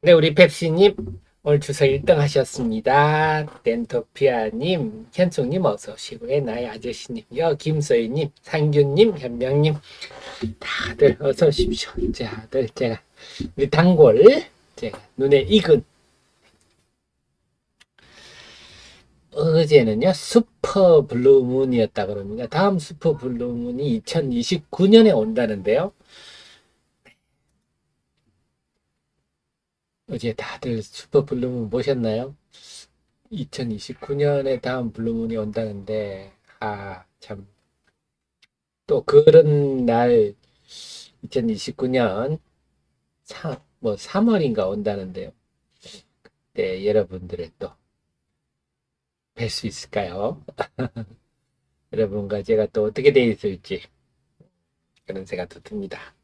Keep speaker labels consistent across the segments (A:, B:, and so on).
A: 네, 우리 펩시님 오늘 주석 1등 하셨습니다. 덴토피아님, 현숙님 어서 오시고요. 나의 아저씨님요, 김서희님, 상균님, 현명님 다들 어서 오십시오. 자들 제가 우리 단골 제가 눈에 익은 어제는요 슈퍼 블루문이었다 그럽니다. 다음 슈퍼 블루문이 2029년에 온다는데요. 어제 다들 슈퍼 블루문 보셨나요? 2029년에 다음 블루문이 온다는데, 참, 또 그런 날, 2029년, 3월인가 온다는데요. 네, 여러분들을 또 뵐 수 있을까요? 여러분과 제가 또 어떻게 돼 있을지, 그런 생각도 듭니다.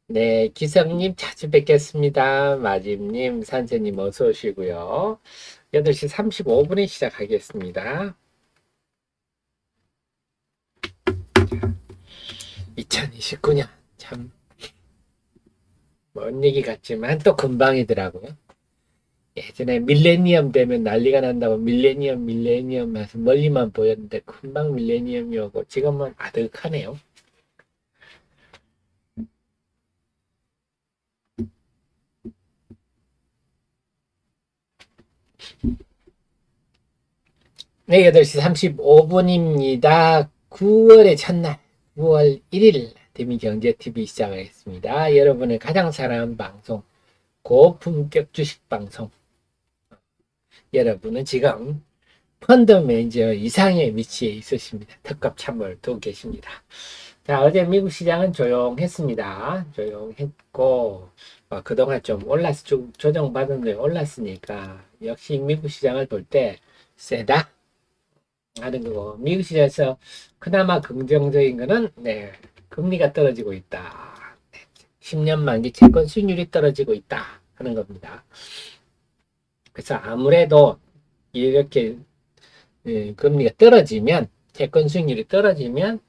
A: 네, 기성님 자주 뵙겠습니다. 마집님, 산세님 어서 오시고요. 8시 35분에 시작하겠습니다. 2029년, 참, 먼 얘기 같지만 또 금방이더라고요. 예전에 밀레니엄 되면 난리가 난다고 밀레니엄 해서 멀리만 보였는데 금방 밀레니엄이 오고 지금은 아득하네요. 네, 8시 35분입니다. 9월의 첫날, 9월 1일 대미경제TV 시작하겠습니다. 여러분의 가장 사랑하는 방송, 고품격 주식 방송. 여러분은 지금 펀드 매니저 이상의 위치에 있으십니다. 특급 참여를 두고 계십니다. 자, 어제 미국 시장은 조용했습니다. 조용했고, 그동안 좀 조정받은 데 올랐으니까, 역시 미국 시장을 볼 때, 세다 하는 거고, 미국 시장에서 그나마 긍정적인 거는, 네, 금리가 떨어지고 있다. 10년 만기 채권 수익률이 떨어지고 있다. 하는 겁니다. 그래서 아무래도 이렇게 금리가 떨어지면, 채권 수익률이 떨어지면,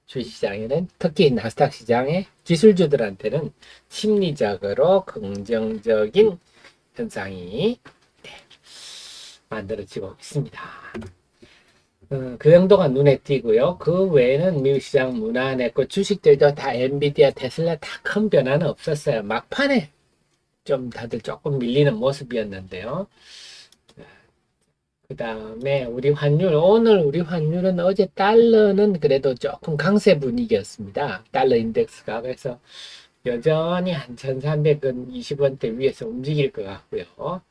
A: 주식시장에는 특히 나스닥 시장의 기술주들한테는 심리적으로 긍정적인 현상이 만들어지고 있습니다. 그 정도가 눈에 띄고요. 그 외에는 미국 시장 무난했고 주식들도 다 엔비디아, 테슬라 다 큰 변화는 없었어요. 막판에 좀 다들 조금 밀리는 모습이었는데요. 그 다음에 우리 환율, 오늘 우리 환율은 어제 달러는 그래도 조금 강세 분위기였습니다. 달러 인덱스가. 그래서 여전히 한 1320원대 위에서 움직일 것 같고요.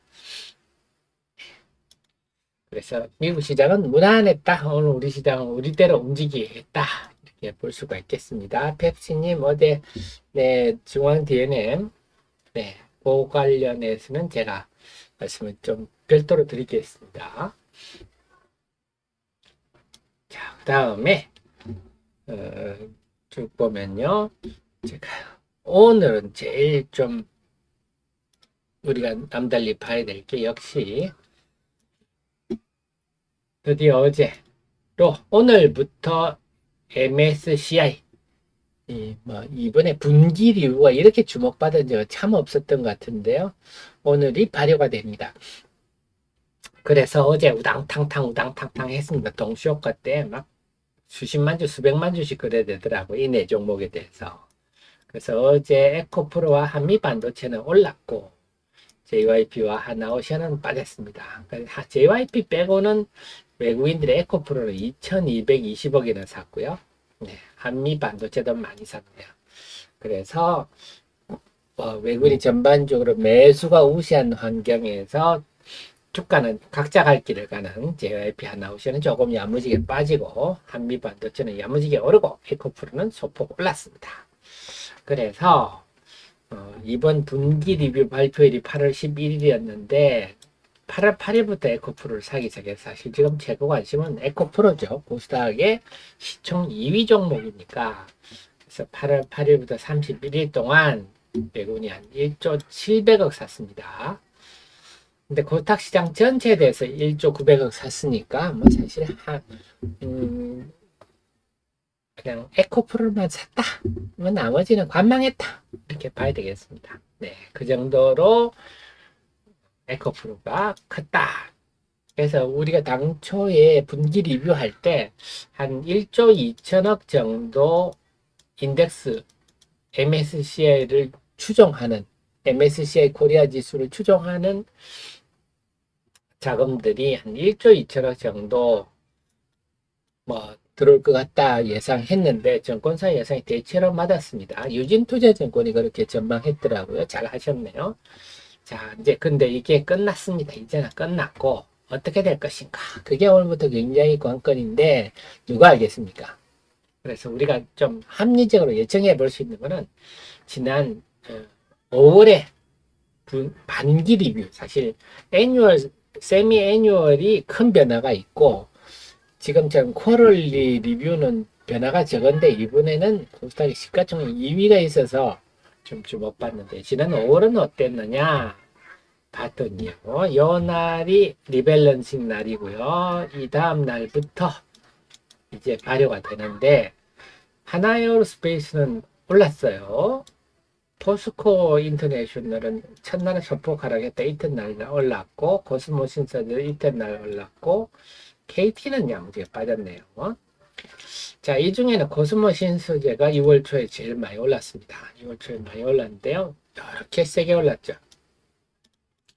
A: 그래서 미국 시장은 무난했다. 오늘 우리 시장은 우리대로 움직이겠다. 이렇게 볼 수가 있겠습니다. 펩시님, 어제, 네, 중앙 DNM, 네, 그 관련해서는 제가 말씀을 좀 별도로 드리겠습니다. 자, 그 다음에, 쭉 보면요. 제가 오늘은 제일 좀 우리가 남달리 봐야 될 게 역시 드디어 어제로 오늘부터 MSCI 이번에 분기 리뷰가 이렇게 주목받은 적은 참 없었던 것 같은데요. 오늘이 발효가 됩니다. 그래서 어제 우당탕탕 했습니다. 동시효과 때 막 수십만 주, 수백만 주씩 거래되더라고요. 이 네 종목에 대해서. 그래서 어제 에코프로와 한미반도체는 올랐고 JYP와 하나오션은 빠졌습니다. JYP 빼고는 외국인들의 에코프로를 2220억이나 샀고요. 네, 한미반도체도 많이 샀네요. 그래서 외국인이 전반적으로 매수가 우세한 환경에서 주가는 각자 갈 길을 가는 JYP 하나오션은 조금 야무지게 빠지고 한미반도체는 야무지게 오르고 에코프로는 소폭 올랐습니다. 그래서 이번 분기 리뷰 발표일이 8월 11일이었는데 8월 8일부터 에코프로를 사기 시작해서 사실 지금 최고 관심은 에코프로죠. 코스닥의 시총 2위 종목이니까. 그래서 8월 8일부터 31일 동안 외국인이 한 1조 700억 샀습니다. 근데 코스닥 시장 전체에 대해서 1조 900억 샀으니까 뭐 사실 그냥 에코프로만 샀다. 뭐 나머지는 관망했다. 이렇게 봐야 되겠습니다. 네, 그 정도로 에코프로가 컸다. 그래서 우리가 당초에 분기 리뷰할 때 한 1조 2천억 정도 인덱스 MSCI를 추종하는 MSCI 코리아 지수를 추종하는 자금들이 한 1조 2천억 정도 뭐 들어올 것 같다 예상했는데 증권사 예상이 대체로 맞았습니다. 유진투자증권이 그렇게 전망했더라고요. 잘 하셨네요. 자, 이제 근데 이게 끝났습니다. 이제는 끝났고 어떻게 될 것인가? 그게 오늘부터 굉장히 관건인데 누가 알겠습니까? 그래서 우리가 좀 합리적으로 예측해 볼 수 있는 거는 지난 5월에 반기 리뷰, 사실 애뉴얼, 세미 애뉴얼이 큰 변화가 있고 지금처럼 쿼럴리 리뷰는 변화가 적은데 이번에는 코스닥이 시가총액 2위가 있어서 좀 주목받는데 지난 5월은 어땠느냐 봤더니요. 요 날이 리밸런싱 날이고요. 이 다음 날부터 이제 발효가 되는데 하나에어로스페이스는 올랐어요. 포스코 인터내셔널은 첫날은 소폭 하락했다. 이튿날 올랐고 코스모신사도 이튿날 올랐고 KT는 양지에 빠졌네요. 자, 이 중에는 코스모신소재가 6월 초에 제일 많이 올랐습니다. 6월 초에 많이 올랐는데요. 이렇게 세게 올랐죠.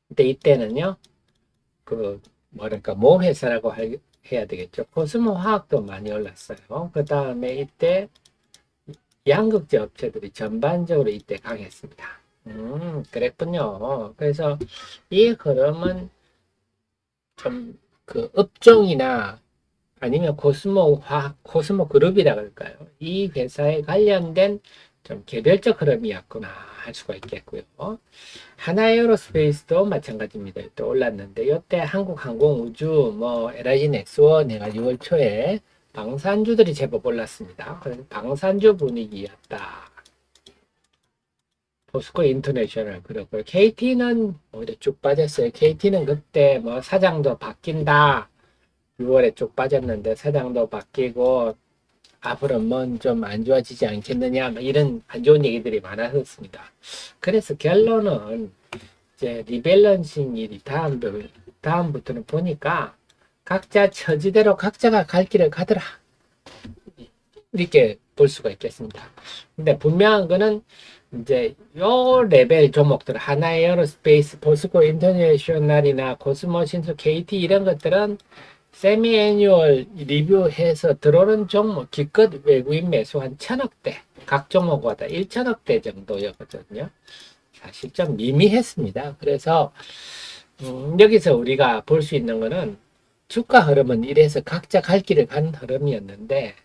A: 근데 이때는요, 뭐랄까, 모회사라고 해야 되겠죠. 코스모 화학도 많이 올랐어요. 그 다음에 이때 양극재 업체들이 전반적으로 이때 강했습니다. 그랬군요. 그래서 이 흐름은 좀 업종이나 아니면 코스모 그룹이라 그럴까요? 이 회사에 관련된 좀 개별적 흐름이었구나 할 수가 있겠고요. 하나에어로스페이스도 마찬가지입니다. 또 올랐는데 이때 한국항공우주, LIG 넥스원 해가 6월 초에 방산주들이 제법 올랐습니다. 그래서 방산주 분위기였다. 포스코 인터내셔널 그렇고요. KT는 오히려 쭉 빠졌어요. KT는 그때 사장도 바뀐다. 6월에 쭉 빠졌는데 사장도 바뀌고 앞으로 좀 안 좋아지지 않겠느냐 이런 안 좋은 얘기들이 많았었습니다. 그래서 결론은 이제 리밸런싱이 다음부터는 보니까 각자 처지대로 각자가 갈 길을 가더라 이렇게 볼 수가 있겠습니다. 근데 분명한 거는 이제 요 레벨 종목들 하나에어로스페이스, 포스코 인터내셔널이나 코스모신소, KT 이런 것들은 세미 애뉴얼 리뷰해서 들어오는 종목 기껏 외국인 매수 한 1000억대 각 종목마다 1천억대 정도였거든요. 사실 좀 미미했습니다. 그래서 여기서 우리가 볼 수 있는 거는 주가 흐름은 이래서 각자 갈 길을 간 흐름이었는데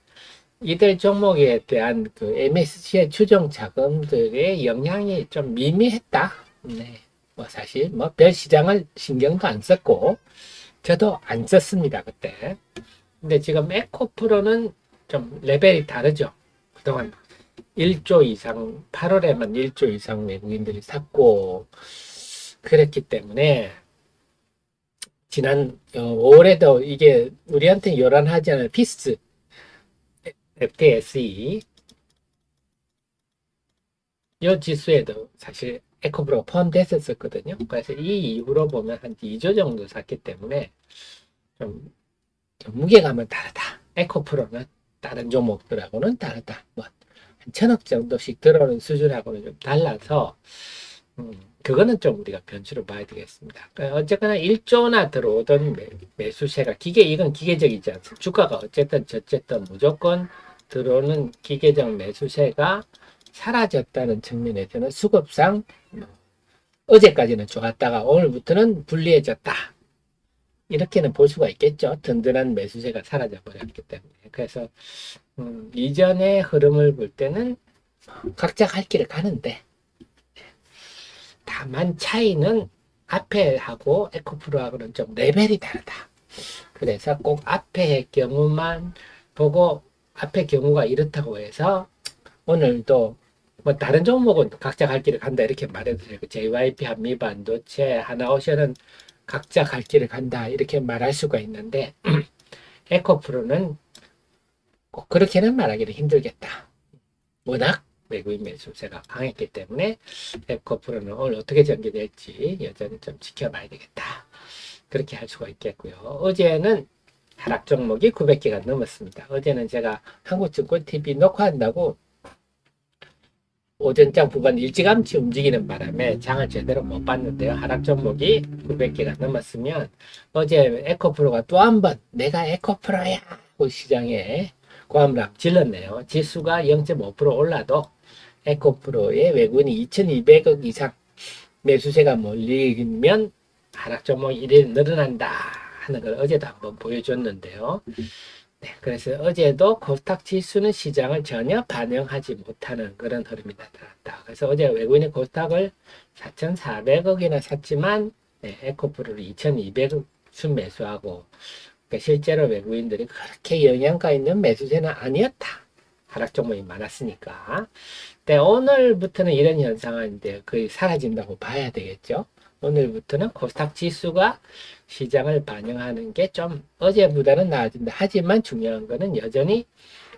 A: 이들 종목에 대한 MSCI 추정 자금들의 영향이 좀 미미했다. 네. 사실 별 시장을 신경도 안 썼고 저도 안 썼습니다, 그때. 근데 지금 에코프로는 좀 레벨이 다르죠. 그동안 1조 이상, 8월에만 1조 이상 외국인들이 샀고, 그랬기 때문에, 지난 5월에도 이게 우리한테 요란하지 않은 피스, FTSE, 이 지수에도 사실 에코프로가 포함됐었거든요. 그래서 이 이후로 보면 한 2조 정도 샀기 때문에 좀 무게감은 다르다. 에코프로는 다른 종목들하고는 다르다. 한 1000억 정도씩 들어오는 수준하고는 좀 달라서 그거는 좀 우리가 변수로 봐야 되겠습니다. 어쨌거나 1조나 들어오던 매수세가 이건 기계적이지 않습니다. 주가가 어쨌든 저쨌든 무조건 들어오는 기계적 매수세가 사라졌다는 측면에서는 수급상 어제까지는 좋았다가 오늘부터는 불리해졌다. 이렇게는 볼 수가 있겠죠. 든든한 매수세가 사라져 버렸기 때문에. 그래서 이전의 흐름을 볼 때는 각자 갈 길을 가는데 다만 차이는 앞에 하고 에코프로하고는 좀 레벨이 다르다. 그래서 꼭 앞의 경우만 보고 앞의 경우가 이렇다고 해서 오늘도 다른 종목은 각자 갈 길을 간다 이렇게 말해도 되고 JYP, 한미반도체, 하나오션은 각자 갈 길을 간다 이렇게 말할 수가 있는데 에코프로는 꼭 그렇게는 말하기는 힘들겠다. 워낙 외국인 매수세가 강했기 때문에 에코프로는 오늘 어떻게 전개될지 여전히 좀 지켜봐야 되겠다. 그렇게 할 수가 있겠고요. 어제는 하락 종목이 900개가 넘었습니다. 어제는 제가 한국증권TV 녹화한다고 오전장 부분 일찌감치 움직이는 바람에 장을 제대로 못 봤는데요. 하락 종목이 900개가 넘었으면 어제 에코프로가 또 한 번 내가 에코프로야 하고 시장에 고함을 질렀네요. 지수가 0.5% 올라도 에코프로의 외국인이 2200억 이상 매수세가 몰리면 하락 종목이 이래 늘어난다 하는 걸 어제도 한번 보여줬는데요. 네, 그래서 어제도 코스닥 지수는 시장을 전혀 반영하지 못하는 그런 흐름이 나타났다. 그래서 어제 외국인이 코스닥을 4,400억이나 샀지만 네, 에코프로를 2,200억 순매수하고 그러니까 실제로 외국인들이 그렇게 영향가 있는 매수세는 아니었다. 하락 종목이 많았으니까. 근데 오늘부터는 이런 현상은 이제 거의 사라진다고 봐야 되겠죠. 오늘부터는 코스닥 지수가 시장을 반영하는 게 좀 어제보다는 나아진다. 하지만 중요한 거는 여전히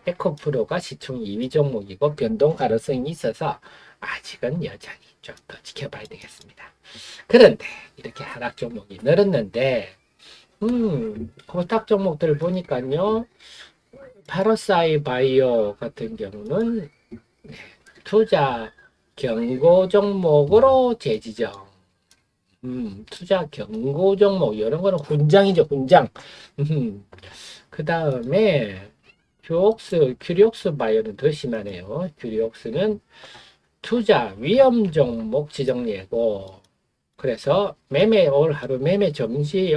A: 에코프로가 시총 2위 종목이고 변동 가능성이 있어서 아직은 여전히 좀 더 지켜봐야 되겠습니다. 그런데 이렇게 하락 종목이 늘었는데 코스닥 종목들 보니까요. 파라사이 바이오 같은 경우는 투자 경고 종목으로 재지정. 투자 경고 종목 이런 거는 훈장이죠, 훈장. 그 다음에 큐리옥스 바이오는 더 심하네요. 큐리옥스는 투자 위험 종목 지정 예고. 그래서 오늘 하루 매매 정시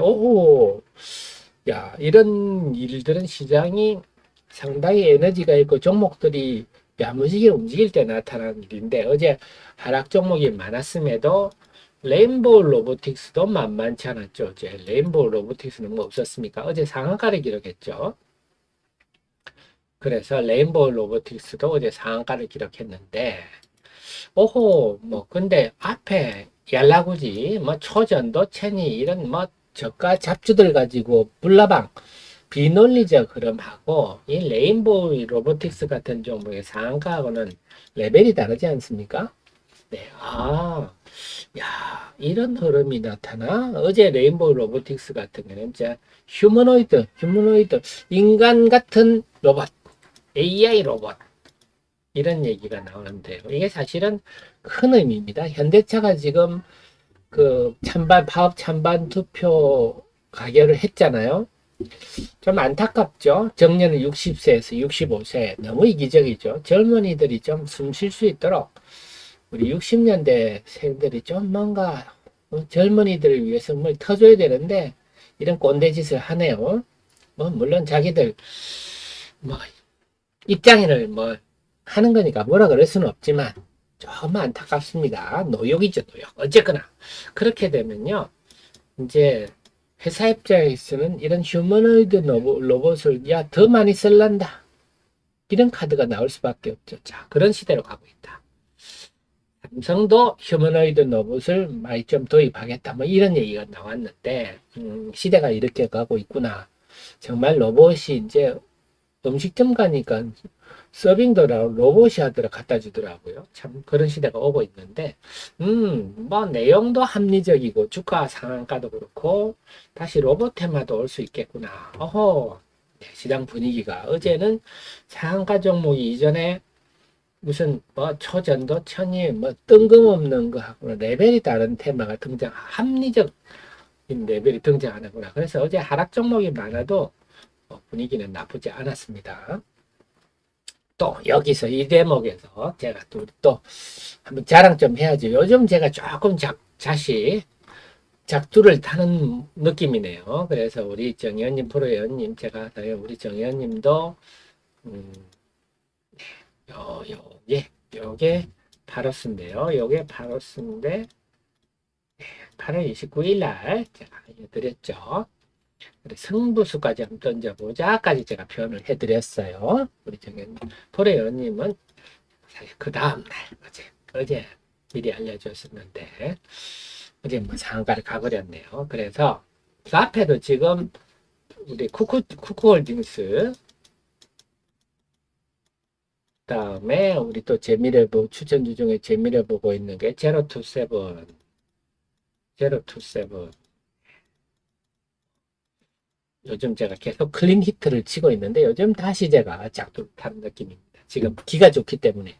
A: 이런 일들은 시장이 상당히 에너지가 있고 종목들이 야무지게 움직일 때 나타나는 일인데 어제 하락 종목이 많았음에도 레인보우 로보틱스도 만만치 않았죠. 어제 레인보우 로보틱스는 뭐 없었습니까? 어제 상한가를 기록했죠. 그래서 레인보우 로보틱스도 어제 상한가를 기록했는데 근데 앞에 얄라구지 초전도 체니 이런 저가 잡주들 가지고 불나방 비논리적 흐름하고 이 레인보우 로보틱스 같은 종목의 상한가하고는 레벨이 다르지 않습니까? 네, 이런 흐름이 나타나. 어제 레인보우 로보틱스 같은 경우는 이제 휴머노이드, 인간 같은 로봇, AI 로봇 이런 얘기가 나오는데요. 이게 사실은 큰 의미입니다. 현대차가 지금 그 파업 찬반 투표 가결을 했잖아요. 좀 안타깝죠. 정년은 60세에서 65세 너무 이기적이죠. 젊은이들이 좀 숨 쉴 수 있도록 우리 60년대 생들이 좀 뭔가 젊은이들을 위해서 뭘 터줘야 되는데 이런 꼰대 짓을 하네요. 물론 자기들 입장을 하는 거니까 뭐라 그럴 수는 없지만 조금 안타깝습니다. 노역이죠, 노역. 어쨌거나 그렇게 되면요 이제 회사 입장에서는 이런 휴머노이드 로봇을 더 많이 쓸란다 이런 카드가 나올 수밖에 없죠. 자, 그런 시대로 가고 있다. 삼성도 휴머노이드 로봇을 많이 좀 도입하겠다 이런 얘기가 나왔는데 시대가 이렇게 가고 있구나. 정말 로봇이 이제 음식점 가니까 서빙도 로봇이 갖다 주더라고요. 참 그런 시대가 오고 있는데 내용도 합리적이고 주가 상한가도 그렇고 다시 로봇 테마도 올 수 있겠구나. 네, 시장 분위기가 어제는 상한가 종목이 이전에 무슨 초전도 천이 뜬금없는 거 하고 레벨이 다른 테마가 합리적인 레벨이 등장하는구나. 그래서 어제 하락 종목이 많아도 분위기는 나쁘지 않았습니다. 또 여기서 이 대목에서 제가 또 한번 자랑 좀 해야죠. 요즘 제가 조금 작두를 타는 느낌이네요. 그래서 우리 정의원님 프로의원님 제가 우리 정의원님도 요게 바로스인데요. 요게 바로스인데 8월 29일 날 제가 알려드렸죠. 승부수까지 한번 던져보자까지 제가 표현을 해드렸어요. 우리 정현 포레연님은 사실 그 다음날 어제 미리 알려줬었는데 어제 상한가를 가버렸네요. 그래서 그 앞에도 지금 우리 쿠쿠홀딩스 다음에 우리 또 재미를 보고 추천주 중에 재미를 보고 있는 게 제로 투 세븐. 요즘 제가 계속 클린 히트를 치고 있는데 요즘 다시 제가 작두를 타는 느낌입니다. 지금 기가 좋기 때문에.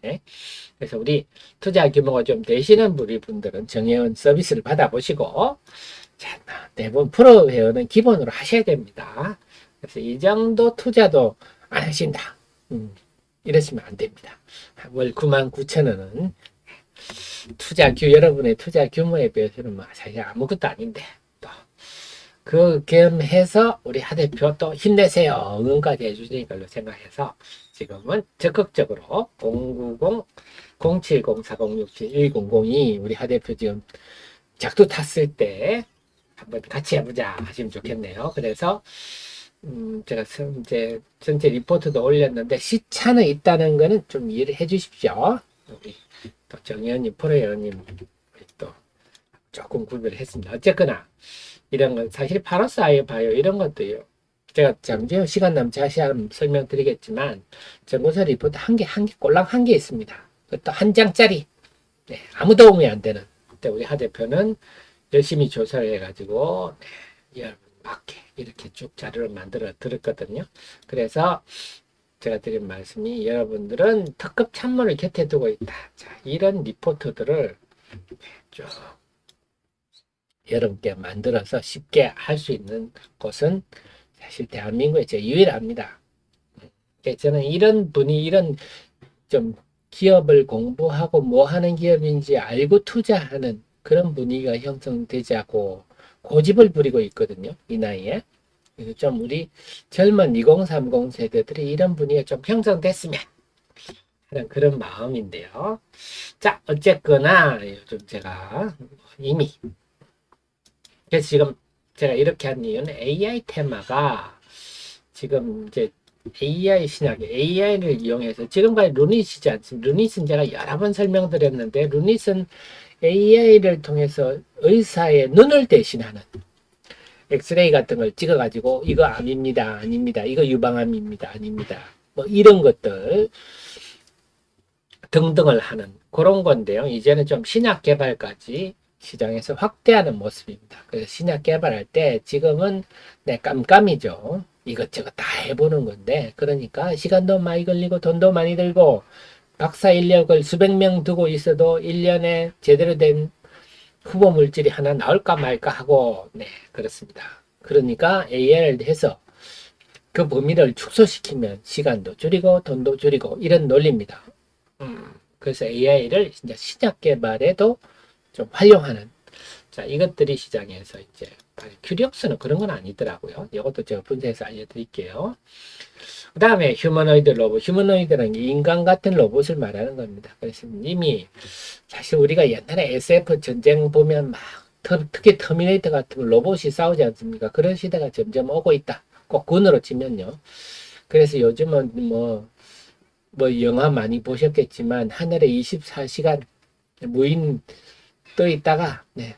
A: 그래서 우리 투자 규모가 좀 되시는 우리 분들은 정혜원 서비스를 받아보시고, 자, 대부분 프로 회원은 기본으로 하셔야 됩니다. 그래서 이 정도 투자도 안 하신다. 이러시면 안 됩니다. 월 99,000원은 여러분의 투자 규모에 비해서는 뭐 사실 아무것도 아닌데, 또 그 겸해서 우리 하 대표 또 힘내세요. 응원까지 해주시는 걸로 생각해서 지금은 적극적으로 090-0704067100이 우리 하 대표 지금 작두 탔을 때 한번 같이 해보자 하시면 좋겠네요. 그래서 제가 이제 전체 리포트도 올렸는데 시차는 있다는 거는 좀 이해를 해 주십시오. 우리 또 정의원님, 프로회원님 또 조금 구별을 했습니다. 어쨌거나 이런 건 사실 파로스 아이바이오 이런 것도요. 제가 잠시 후 시간 남지 다시 한번 설명드리겠지만 정보서 리포트 꼴랑 한 개 있습니다. 그것도 한 장짜리. 네, 아무 도움이 안 되는. 그때 우리 하 대표는 열심히 조사를 해가지고 여러분 맞게 이렇게 쭉 자료를 만들어 드렸거든요. 그래서 제가 드린 말씀이 여러분들은 특급 참모를 곁에 두고 있다. 자, 이런 리포트들을 쭉 여러분께 만들어서 쉽게 할 수 있는 곳은 사실 대한민국에 제 유일합니다. 저는 이런 분이 이런 좀 기업을 공부하고 뭐 하는 기업인지 알고 투자하는 그런 분위기가 형성되자고 고집을 부리고 있거든요. 이 나이에. 그래서 좀 우리 젊은 2030 세대들이 이런 분위기가 좀 형성됐으면 하는 그런 마음인데요. 자, 어쨌거나 요즘 제가 이미 그래서 지금 제가 이렇게 한 이유는 AI 테마가 지금 이제 AI 신학의 AI를 이용해서 지금까지 루닛이지 않습니까? 루닛은 제가 여러 번 설명드렸는데 루닛은 AI를 통해서 의사의 눈을 대신하는 엑스레이 같은 걸 찍어가지고 이거 암입니다, 아닙니다. 이거 유방암입니다, 아닙니다. 뭐 이런 것들 등등을 하는 그런 건데요. 이제는 좀 신약 개발까지 시장에서 확대하는 모습입니다. 그래서 신약 개발할 때 지금은 네, 깜깜이죠. 이것저것 다 해보는 건데 그러니까 시간도 많이 걸리고 돈도 많이 들고 박사 인력을 수백 명 두고 있어도 1년에 제대로 된 후보 물질이 하나 나올까 말까 하고 네 그렇습니다. 그러니까 AI를 해서 그 범위를 축소시키면 시간도 줄이고 돈도 줄이고 이런 논리입니다. 그래서 AI를 진짜 신약 개발에도 좀 활용하는 자 이것들이 시장에서 이제 큐리옥스는 그런 건 아니더라고요. 이것도 제가 분석해서 알려드릴게요. 그 다음에 휴머노이드 로봇. 휴머노이드는 인간 같은 로봇을 말하는 겁니다. 그래서 이미 사실 우리가 옛날에 SF 전쟁 보면 막 특히 터미네이터 같은 로봇이 싸우지 않습니까? 그런 시대가 점점 오고 있다. 꼭 군으로 치면요. 그래서 요즘은 뭐 영화 많이 보셨겠지만 하늘에 24시간 무인 떠 있다가 네,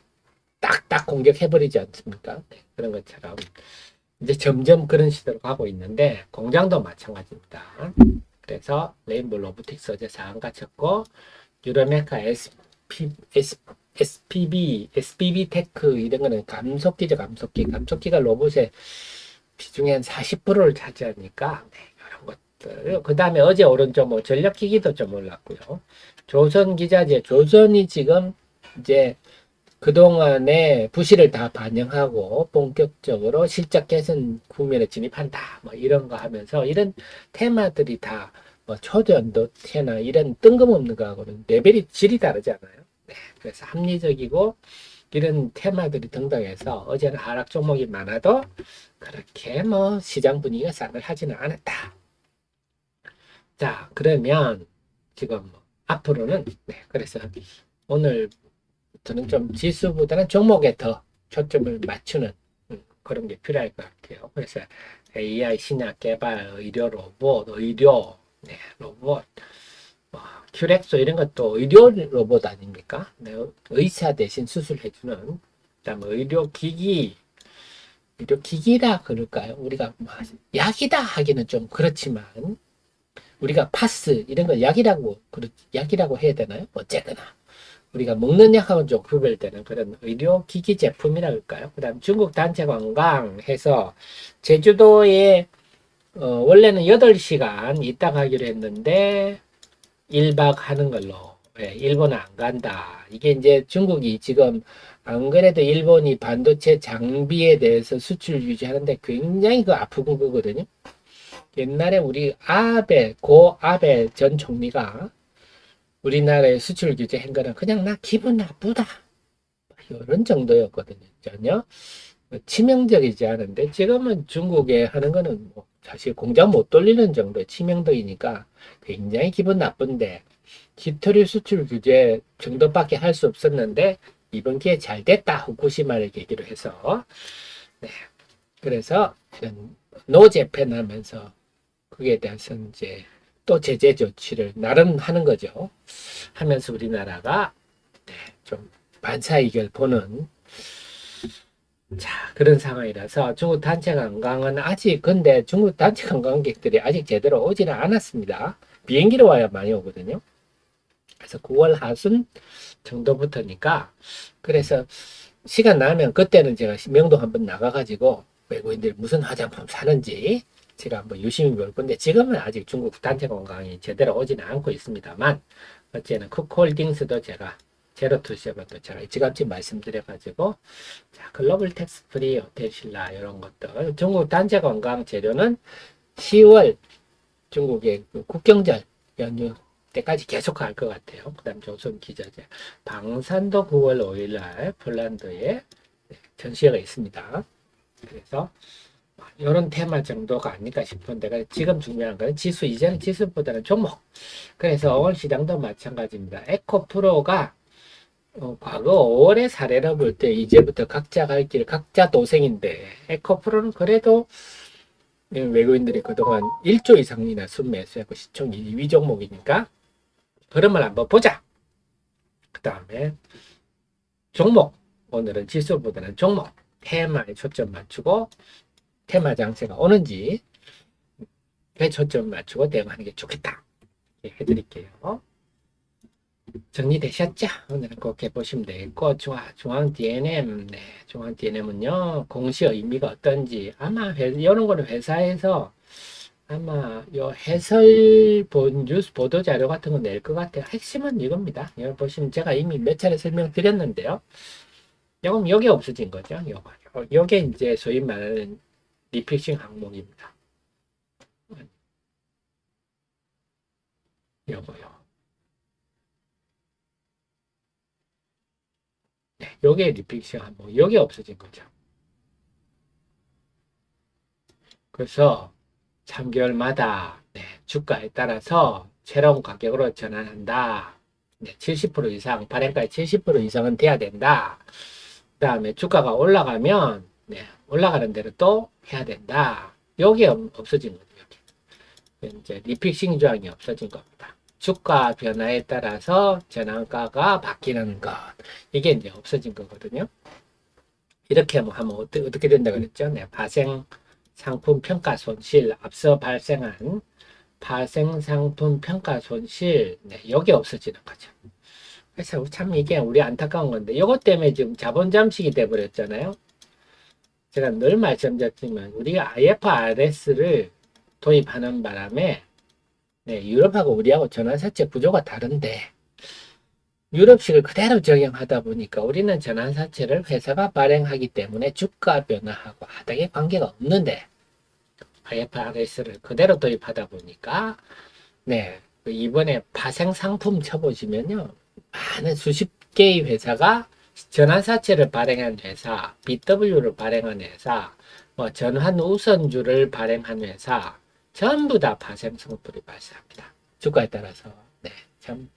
A: 딱딱 공격해버리지 않습니까? 네, 그런 것처럼 이제 점점 그런 시대로 가고 있는데 공장도 마찬가지입니다. 그래서 레인보우 로보틱스 어제 상한 갖췄고 유로메카 SPB 테크 이런 거는 감속기죠. 감속기가 로봇의 비중의 한 40%를 차지하니까 네, 이런 것들. 그 다음에 어제 오른쪽 뭐 전력기기도 좀 올랐고요. 조선기자재 조선이 지금 이제 그동안의 부실을 다 반영하고 본격적으로 실적 개선 국면에 진입한다. 뭐 이런 거 하면서 이런 테마들이 다 뭐 초전도체나 이런 뜬금없는 거하고는 레벨이 질이 다르잖아요. 네, 그래서 합리적이고 이런 테마들이 등장해서 어제는 하락 종목이 많아도 그렇게 뭐 시장 분위기가 싸늘하지는 않았다. 자, 그러면 지금 앞으로는 네, 그래서 오늘 저는 좀 지수보다는 종목에 더 초점을 맞추는 그런 게 필요할 것 같아요. 그래서 AI 신약 개발, 의료 로봇, 네, 로봇, 큐렉소 이런 것도 의료 로봇 아닙니까? 네, 의사 대신 수술해주는, 그다음에 의료기기라 그럴까요? 우리가 약이다 하기는 좀 그렇지만 우리가 파스 이런 거 약이라고 해야 되나요? 어쨌거나 우리가 먹는 약하고는 좀 구별되는 그런 의료기기 제품이라 할까요? 그 다음 중국 단체 관광해서 제주도에 원래는 8시간 있다 가기로 했는데 1박 하는 걸로 일본은 안 간다. 이게 이제 중국이 지금 안 그래도 일본이 반도체 장비에 대해서 수출 유지하는데 굉장히 그 아픈 거거든요. 옛날에 우리 고 아베 전 총리가 우리나라의 수출 규제한 거는 그냥 나 기분 나쁘다. 이런 정도였거든요. 전혀 치명적이지 않은데 지금은 중국에 하는 거는 뭐 사실 공장 못 돌리는 정도의 치명적이니까 굉장히 기분 나쁜데 기토류 수출 규제 정도밖에 할 수 없었는데 이번 기회에 잘 됐다. 후쿠시마를 계기로 해서 네. 그래서 노재팬 하면서 그에 대해서 이제 또 제재 조치를 나름 하는 거죠. 하면서 우리나라가 네, 좀 반사이익을 보는 자 그런 상황이라서 중국 단체 관광은 아직 근데 중국 단체 관광객들이 아직 제대로 오지는 않았습니다. 비행기로 와야 많이 오거든요. 그래서 9월 하순 정도부터니까 그래서 시간 나면 그때는 제가 명동 한번 나가가지고 외국인들 무슨 화장품 사는지 제가 한번 유심히 볼 건데 지금은 아직 중국 단체 관광이 제대로 오지는 않고 있습니다만 어쨌든 쿠크홀딩스도 제가 제로투시업도 제가 일찌감치 말씀드려가지고 자 글로벌 텍스 프리 호텔 신라 이런 것들 중국 단체 관광 재료는 10월 중국의 그 국경절 연휴 때까지 계속 갈 것 같아요. 그 다음 조선 기자재 방산도 9월 5일날 폴란드에 전시회가 있습니다. 그래서 이런 테마 정도가 아닐까 싶은데 지금 중요한 거는 지수 이제는 지수보다는 종목. 그래서 오늘 시장도 마찬가지입니다. 에코프로가 과거 5월의 사례를 볼 때 이제부터 각자 갈 길 각자 도생인데 에코프로는 그래도 외국인들이 그동안 1조 이상이나 순매수하고 시총 2위 종목이니까 흐름을 한번 보자. 그 다음에 종목 오늘은 지수보다는 종목 테마에 초점 맞추고 테마 장세가 오는지 초점 맞추고 대응하는 게 좋겠다. 이렇게 해드릴게요. 정리되셨죠? 오늘은 꼭 해보시면 되겠고 중앙 DNM 중앙 DNM은요 공시 의미가 어떤지 아마 이런 거는 회사에서 아마 요 해설 뉴스 보도 자료 같은 거 낼 것 같아요. 핵심은 이겁니다. 여기 보시면 제가 이미 몇 차례 설명드렸는데요. 요금 요게 없어진 거죠. 요게 이제 소위 말하는 리픽싱 항목입니다. 요거요. 네, 요게 리픽싱 항목. 요게 없어진 거죠. 그래서 3개월마다 주가에 따라서 새로운 가격으로 전환한다. 70% 이상, 발행가의 70% 이상은 돼야 된다. 그 다음에 주가가 올라가면 올라가는 대로 또 해야 된다. 여기 없어진 거죠. 여기. 이제 리픽싱 조항이 없어진 겁니다. 주가 변화에 따라서 전환가가 바뀌는 것. 이게 이제 없어진 거거든요. 이렇게 하면 어떻게 된다 그랬죠? 발생 상품 평가 손실, 앞서 발생한 발생 상품 평가 손실, 여기 없어지는 거죠. 그래서 참 이게 우리 안타까운 건데, 이것 때문에 지금 자본 잠식이 돼버렸잖아요. 제가 늘 말씀드렸지만, 우리가 IFRS를 도입하는 바람에, 유럽하고 우리하고 전환사채 구조가 다른데, 유럽식을 그대로 적용하다 보니까 우리는 전환사채를 회사가 발행하기 때문에 주가 변화하고 하등의 관계가 없는데 IFRS를 그대로 도입하다 보니까 이번에 파생상품 쳐보시면요 많은 수십 개의 회사가 전환사채를 발행한 회사, BW를 발행한 회사, 뭐 전환우선주를 발행한 회사 전부 다 파생상품이 발생합니다. 주가에 따라서 참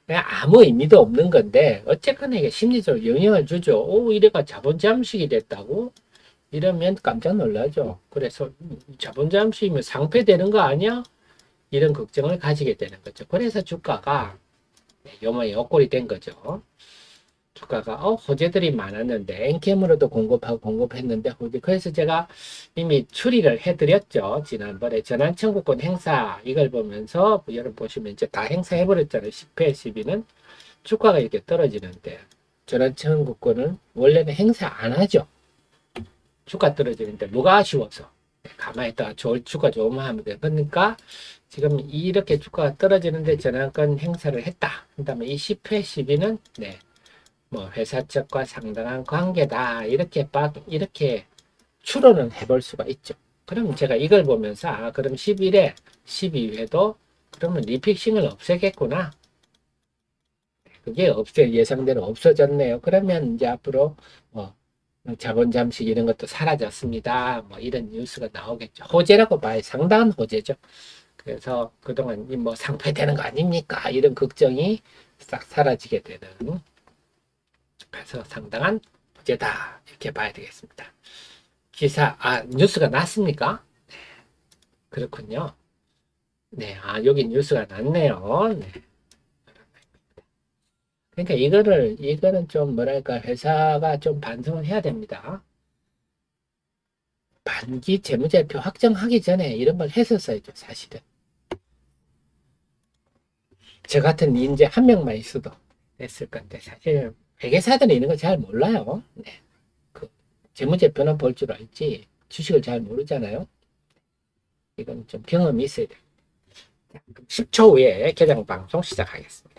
A: 아무 의미도 없는 건데 어쨌거나 이게 심리적으로 영향을 주죠. 이래가 자본 잠식이 됐다고? 이러면 깜짝 놀라죠. 그래서 자본 잠식이면 상폐되는 거 아니야? 이런 걱정을 가지게 되는 거죠. 그래서 주가가 요꼴이 된 거죠. 주가가 호재들이 많았는데 엔캠으로도 공급했는데 호재. 그래서 제가 이미 추리를 해드렸죠. 지난번에 전환청구권 행사 이걸 보면서 여러분 보시면 이제 다 행사해버렸잖아요. 10회 12는 주가가 이렇게 떨어지는데 전환청구권은 원래는 행사 안 하죠. 주가 떨어지는데 뭐가 아쉬워서 가만히 있다가 주가 좋으면 하면 돼. 그러니까 지금 이렇게 주가가 떨어지는데 전환권 행사를 했다. 그다음에 이 10회 12는 네. 뭐 회사 측과 상당한 관계다 이렇게 추론은 해볼 수가 있죠. 그럼 제가 이걸 보면서 그럼 11회 12회도 그러면 리픽싱을 없애겠구나. 그게 예상대로 없어졌네요. 그러면 이제 앞으로 자본 잠식 이런 것도 사라졌습니다. 뭐 이런 뉴스가 나오겠죠. 호재라고 봐요. 상당한 호재죠. 그래서 그동안 뭐 상폐되는 거 아닙니까? 이런 걱정이 싹 사라지게 되는. 그래서 상당한 호재다 이렇게 봐야 되겠습니다. 뉴스가 났습니까? 네, 그렇군요. 네, 여기 뉴스가 났네요. 네. 그러니까 이거는 좀 뭐랄까 회사가 좀 반성을 해야 됩니다. 반기 재무제표 확정하기 전에 이런 걸 했었어야죠, 사실은. 저 같은 인재 한 명만 있어도 됐을 건데 사실 회계사들은 이런 거 잘 몰라요. 네. 그 재무제표는 볼 줄 알지 주식을 잘 모르잖아요. 이건 좀 경험이 있어야 돼요. 10초 후에 개장 방송 시작하겠습니다.